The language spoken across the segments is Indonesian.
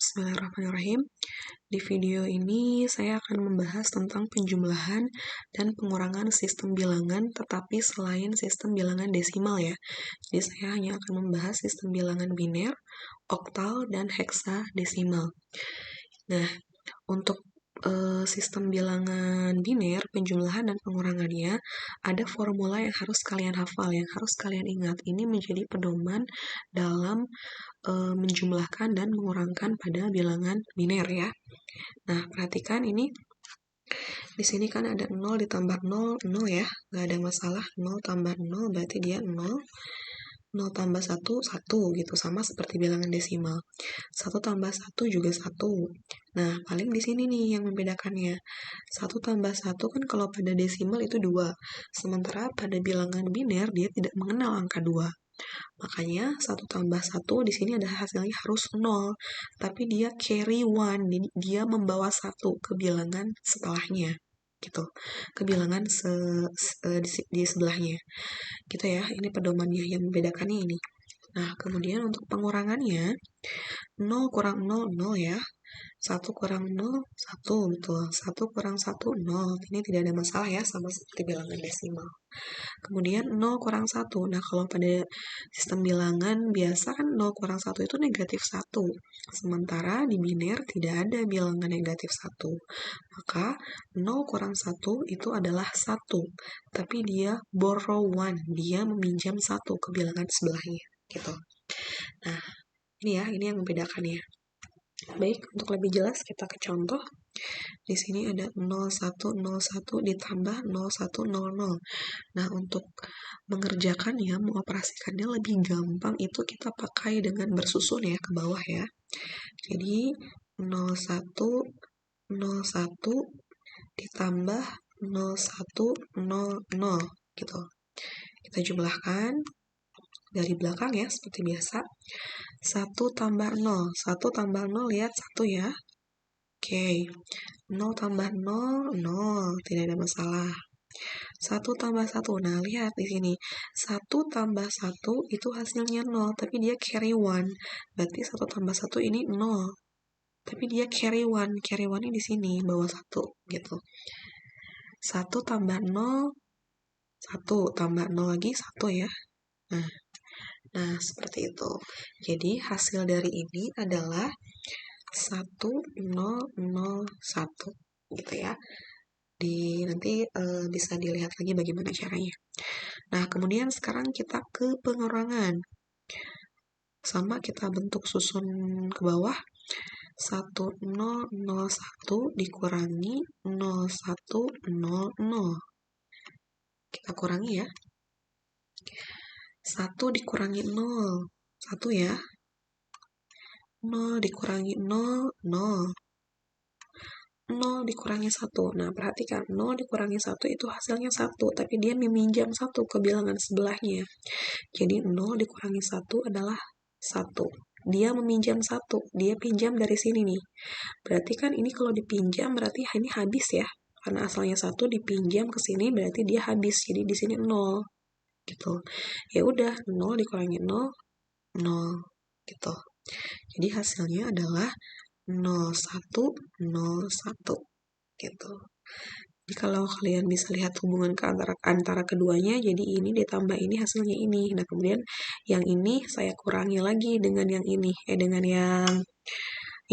Bismillahirrahmanirrahim. Di video ini saya akan membahas tentang penjumlahan dan pengurangan sistem bilangan, tetapi selain sistem bilangan desimal ya. Jadi saya hanya akan membahas sistem bilangan biner, oktal, dan heksadesimal. Nah, untuk sistem bilangan biner, penjumlahan dan pengurangannya, ada formula yang harus kalian hafal, yang harus kalian ingat. Ini menjadi pedoman dalam menjumlahkan dan mengurangkan pada bilangan biner ya. Nah, perhatikan ini. Di sini kan ada 0 ditambah 0, 0 ya. Nggak ada masalah. 0 tambah 0 berarti dia 0. 0 tambah 1, 1 gitu. Sama seperti bilangan desimal. 1 tambah 1 juga 1. Nah, paling di sini nih yang membedakannya. 1 tambah 1 kan kalau pada desimal itu 2. Sementara pada bilangan biner dia tidak mengenal angka 2. Makanya 1 tambah 1 di sini ada hasilnya harus 0. Tapi dia carry 1. Jadi dia membawa 1 ke bilangan setelahnya. Gitu. Ke bilangan di sebelahnya. Gitu ya. Ini pedomannya yang membedakannya ini. Nah, kemudian untuk pengurangannya 0 kurang 0, 0 ya. 1 kurang 0, 1, betul. 1 kurang 1, 0. Ini tidak ada masalah ya, sama seperti bilangan desimal. Kemudian 0 kurang 1. Nah, kalau pada sistem bilangan biasa kan 0 kurang 1 itu negatif 1. Sementara di biner tidak ada bilangan negatif 1. Maka 0 kurang 1 itu adalah 1. Tapi dia borrow 1. Dia meminjam 1 ke bilangan sebelahnya. Gitu. Nah, ini ya, ini yang membedakannya. Baik, untuk lebih jelas kita ke contoh. Di sini ada 0101 ditambah 0100. Nah, untuk mengerjakannya, mengoperasikannya lebih gampang itu kita pakai dengan bersusun ya ke bawah ya. Jadi 0101 ditambah 0100 gitu. Kita jumlahkan dari belakang ya seperti biasa. 1 tambah 0. 1 tambah 0 lihat 1 ya. Oke. 0 tambah 0, 0. Tidak ada masalah. 1 tambah 1. Nah, lihat di sini. 1 tambah 1 itu hasilnya 0, tapi dia carry 1. Berarti 1 tambah 1 ini 0. Tapi dia carry 1. Carry 1-nya di sini, bawah 1 gitu. 1 tambah 0, 1 tambah 0 lagi 1 ya. Nah, seperti itu. Jadi hasil dari ini adalah 1001 gitu ya. Nanti bisa dilihat lagi bagaimana caranya. Nah, kemudian sekarang kita ke pengurangan. Sama kita bentuk susun ke bawah. 1001 dikurangi 0100. Kita kurangi ya. 1 dikurangi 0. 1 ya. 0 dikurangi 0, 0. 0 dikurangi 1. Nah, perhatikan. 0 dikurangi 1 itu hasilnya 1. Tapi dia meminjam 1 ke bilangan sebelahnya. Jadi 0 dikurangi 1 adalah 1. Dia meminjam 1. Dia pinjam dari sini nih. Berarti kan ini kalau dipinjam berarti ini habis ya. Karena asalnya 1 dipinjam ke sini berarti dia habis. Jadi di sini 0. Gitu. Ya udah, 0 dikurangi 0, 0. Gitu. Jadi hasilnya adalah 0101 gitu. Jadi kalau kalian bisa lihat hubungan ke antara keduanya, jadi ini ditambah ini hasilnya ini. Nah, kemudian yang ini saya kurangi lagi dengan yang ini, dengan yang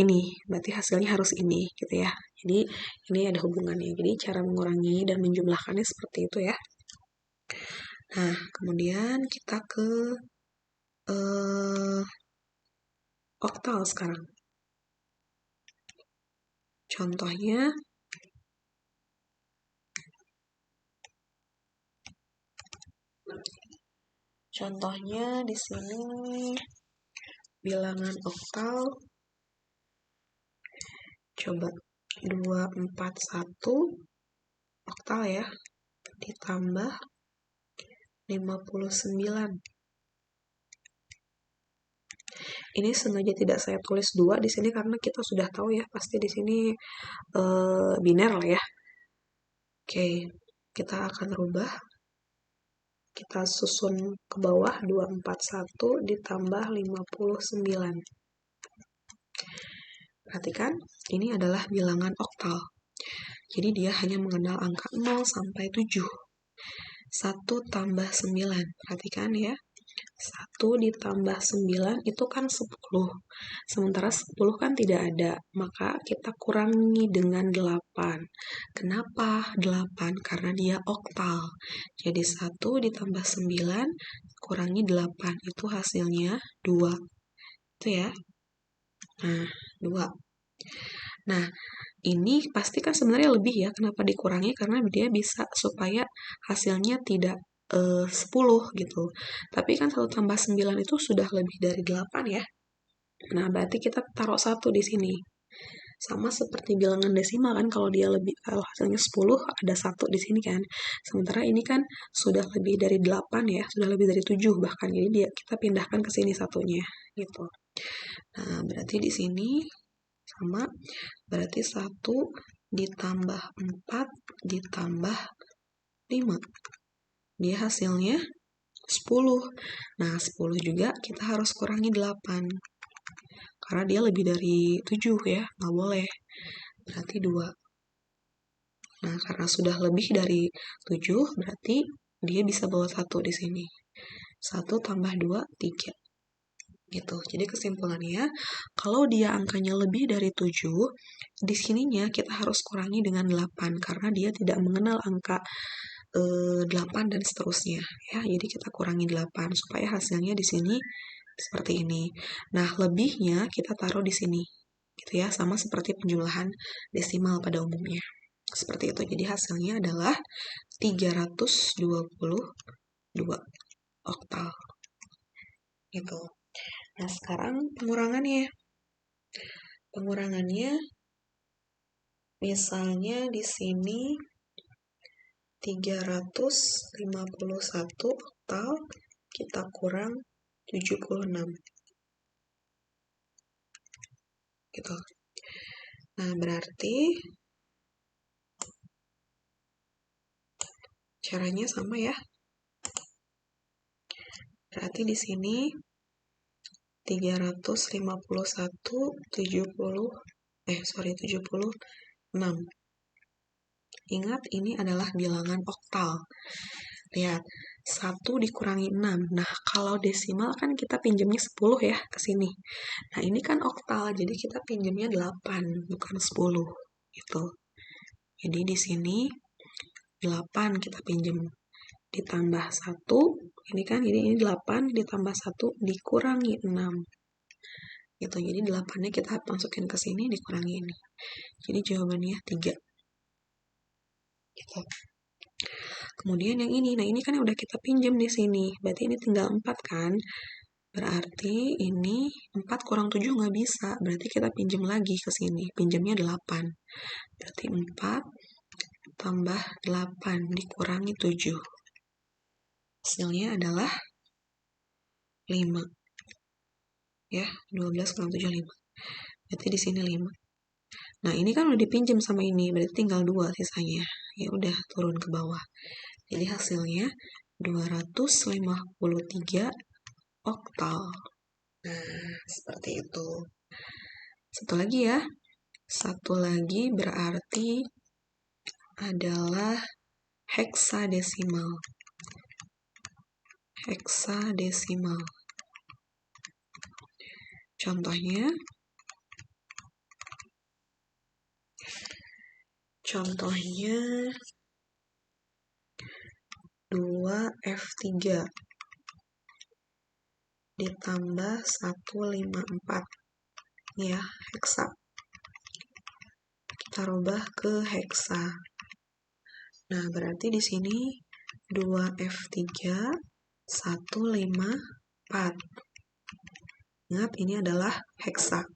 ini. Berarti hasilnya harus ini gitu ya. Jadi ini ada hubungannya. Jadi cara mengurangi dan menjumlahkannya seperti itu ya. Nah, kemudian kita ke oktal sekarang. Contohnya di sini bilangan oktal. Coba 241 oktal ya. Ditambah 59. Ini sengaja tidak saya tulis 2 di sini karena kita sudah tahu ya pasti di sini biner lah ya. Oke, kita akan rubah. Kita susun ke bawah 241 ditambah 59. perhatikan, ini adalah bilangan oktal. Jadi dia hanya mengenal angka 0 sampai 7. 1 tambah 9, perhatikan ya. 1 ditambah 9 itu kan 10. Sementara 10 kan tidak ada, maka kita kurangi dengan 8. Kenapa 8? Karena dia oktal. Jadi 1 ditambah 9 kurangi 8, itu hasilnya 2. Itu ya. Nah, 2. Nah, ini pasti kan sebenarnya lebih ya. Kenapa dikurangi? Karena dia bisa supaya hasilnya tidak 10 gitu. Tapi kan 1 tambah 9 itu sudah lebih dari 8 ya. Nah, berarti kita taruh 1 di sini. Sama seperti bilangan desimal kan, kalau hasilnya 10 ada 1 di sini kan. Sementara ini kan sudah lebih dari 8 ya, sudah lebih dari 7 bahkan. Jadi kita pindahkan ke sini satunya gitu. Nah, berarti di sini sama, berarti 1 ditambah 4 ditambah 5. Dia hasilnya 10. Nah, 10 juga kita harus kurangi 8. Karena dia lebih dari 7 ya, nggak boleh. Berarti 2. Nah, karena sudah lebih dari 7, berarti dia bisa bawa 1 di sini. 1 tambah 2, 3. Gitu. Jadi kesimpulannya, kalau dia angkanya lebih dari 7, di sininya kita harus kurangi dengan 8 karena dia tidak mengenal angka 8 dan seterusnya ya. Jadi kita kurangi 8 supaya hasilnya di sini seperti ini. Nah, lebihnya kita taruh di sini. Gitu ya, sama seperti penjumlahan desimal pada umumnya. Seperti itu. Jadi hasilnya adalah 322 oktal. Gitu. Nah, sekarang pengurangannya. Pengurangannya misalnya di sini 351 oktal kita kurang 76. Gitu. Nah, berarti caranya sama ya. Berarti di sini 76. Ingat, ini adalah bilangan oktal. Lihat, 1 dikurangi 6. Nah, kalau desimal kan kita pinjamnya 10 ya ke sini. Nah, ini kan oktal, jadi kita pinjamnya 8, bukan 10. Gitu. Jadi di sini 8 kita pinjam. Ditambah 1, ini 8 ditambah 1 dikurangi 6. Gitu, jadi 8-nya kita masukin ke sini, dikurangi ini. Jadi jawabannya 3. Gitu. Kemudian yang ini, nah ini kan udah kita pinjam di sini, berarti ini tinggal 4 kan. Berarti ini 4 kurang 7 nggak bisa, berarti kita pinjam lagi ke sini, pinjamnya 8. Berarti 4 tambah 8 dikurangi 7. Hasilnya adalah 5. Ya, 12 kurang 7, 5. Berarti di sini 5. Nah, ini kan udah dipinjam sama ini, berarti tinggal 2 sisanya. Ya udah, turun ke bawah. Jadi hasilnya 253 oktal. Nah, seperti itu. Satu lagi ya. Satu lagi berarti adalah heksadesimal. Heksadesimal. Contohnya 2F3 ditambah 154. Ini ya, heksa. Kita rubah ke heksa. Nah, berarti di sini 2F3 154. Ingat, ini adalah heksa.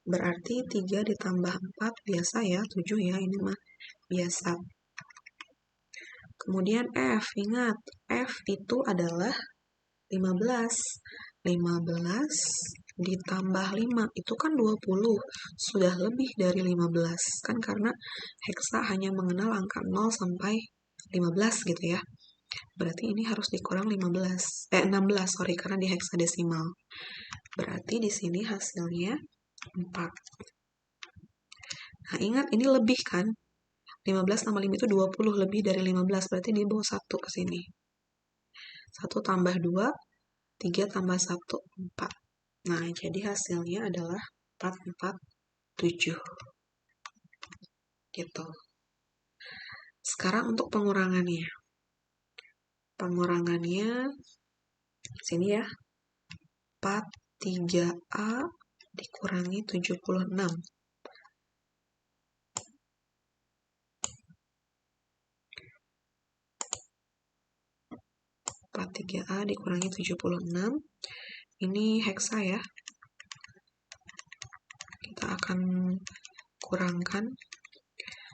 Berarti 3 ditambah 4 biasa ya, 7 ya, ini mah biasa. Kemudian F, ingat, F itu adalah 15. 15 ditambah 5, itu kan 20. Sudah lebih dari 15. Kan karena heksa hanya mengenal angka 0 sampai 15 gitu ya. Berarti ini harus dikurang 16, karena di heksadesimal. Berarti di sini hasilnya 4. Nah, ingat ini lebih kan? 15 tambah 5 itu 20, lebih dari 15, berarti dia bawa 1 ke sini. 1 tambah 2, 3 tambah 1, 4. Nah, jadi hasilnya adalah 447. Gitu. Sekarang untuk pengurangannya. Pengurangannya sini ya. 43A dikurangi 76. 43A dikurangi 76. Ini heksa ya. Kita akan kurangkan.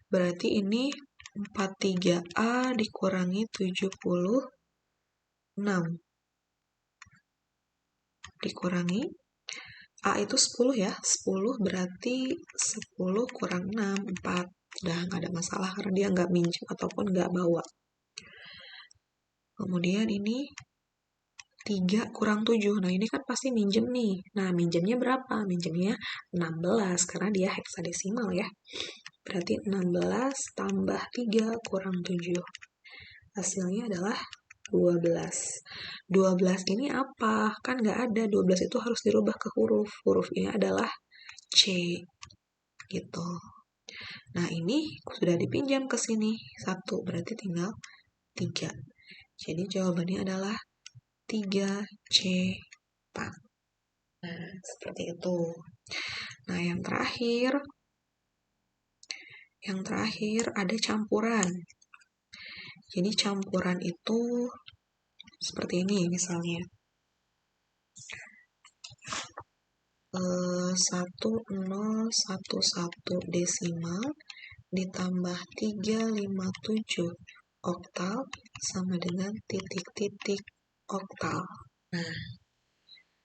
Berarti ini 43A dikurangi 76. Dikurangi. A itu 10 ya. 10 berarti 10 kurang 6, 4. Udah nggak ada masalah karena dia nggak minjem ataupun nggak bawa. Kemudian ini 3 kurang 7. Nah, ini kan pasti minjem nih. Nah, minjemnya berapa? Minjemnya 16 karena dia heksadesimal ya. Berarti 16 tambah 3 kurang 7. Hasilnya adalah 12. 12 ini apa? Kan nggak ada. 12 itu harus dirubah ke huruf. Huruf ini adalah C. Gitu. Nah, ini sudah dipinjam ke sini. 1, berarti tinggal 3. Jadi jawabannya adalah 3C4. Nah, seperti itu. Nah, yang terakhir ada campuran. Jadi campuran itu seperti ini misalnya. 1011 desimal ditambah 357 oktal sama dengan titik-titik oktal. Nah,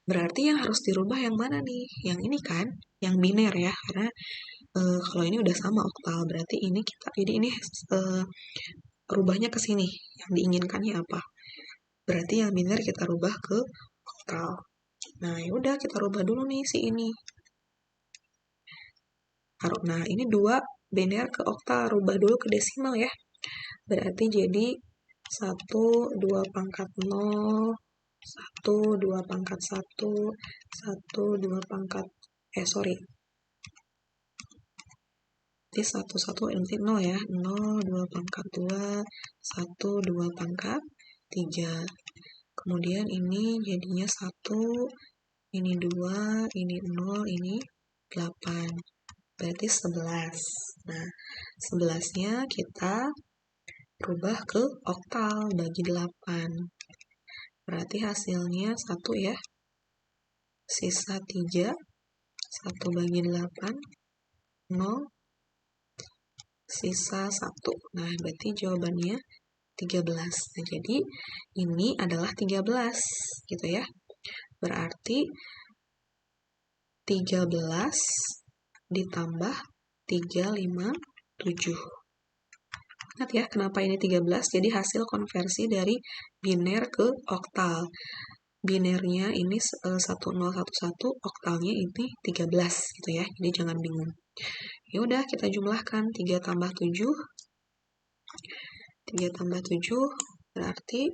berarti yang harus dirubah yang mana nih? Yang ini kan, yang biner ya, karena kalau ini udah sama oktal, berarti ini kita, jadi ini rubahnya ke sini. Yang diinginkannya apa? Berarti yang biner kita rubah ke oktal. Nah, yaudah kita rubah dulu nih si ini. Nah, ini 2 biner ke oktal, rubah dulu ke desimal ya. Berarti jadi 1, 2 pangkat 0, 1, 2 pangkat 1, 1, 2 pangkat, Jadi 1, 1 nanti 0 ya. 0, 2 pangkat 2, 1, 2 pangkat 3. Kemudian ini jadinya 1, ini 2, ini 0, ini 8. Berarti 11. Nah, 11-nya kita rubah ke oktal bagi 8. Berarti hasilnya 1 ya. Sisa 3. 1 bagi 8. 0. Sisa 1. Nah, berarti jawabannya 13. Nah, jadi ini adalah 13. Gitu ya. Berarti 13 ditambah 357. Ingat ya, kenapa ini 13? Jadi hasil konversi dari biner ke oktal. Binernya ini 1011, oktalnya ini 13 gitu ya. Jadi jangan bingung. Ya udah, kita jumlahkan 3 tambah 7. 3 tambah 7 berarti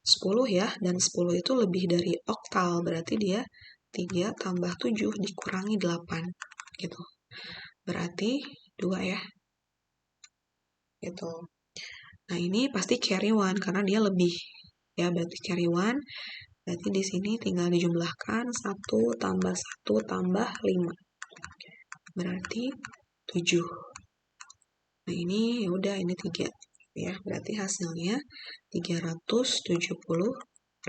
10 ya. Dan 10 itu lebih dari oktal. Berarti dia 3 tambah 7 dikurangi 8. Gitu. Berarti 2 ya. Gitu. Nah, ini pasti carry 1 karena dia lebih. Ya, berarti carry 1. Berarti di sini tinggal dijumlahkan 1 tambah 1 tambah 5. Berarti 7. Nah, ini ya udah ini 3 ya. Berarti hasilnya 372.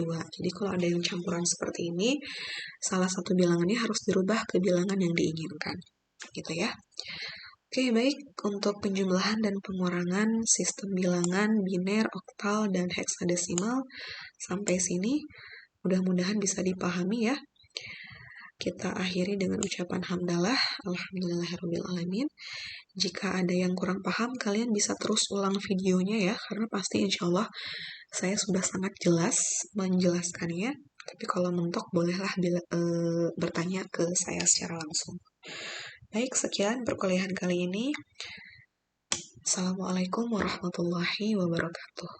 Jadi kalau ada yang campuran seperti ini, salah satu bilangannya harus dirubah ke bilangan yang diinginkan. Gitu ya. Oke, baik. Untuk penjumlahan dan pengurangan sistem bilangan biner, oktal, dan heksadesimal sampai sini mudah-mudahan bisa dipahami ya. Kita akhiri dengan ucapan hamdalah, alhamdulillahirrabbilalamin. Jika ada yang kurang paham, kalian bisa terus ulang videonya ya, karena pasti insya Allah saya sudah sangat jelas menjelaskannya. Tapi kalau mentok, bolehlah bertanya ke saya secara langsung. Baik, sekian perkuliahan kali ini. Assalamualaikum warahmatullahi wabarakatuh.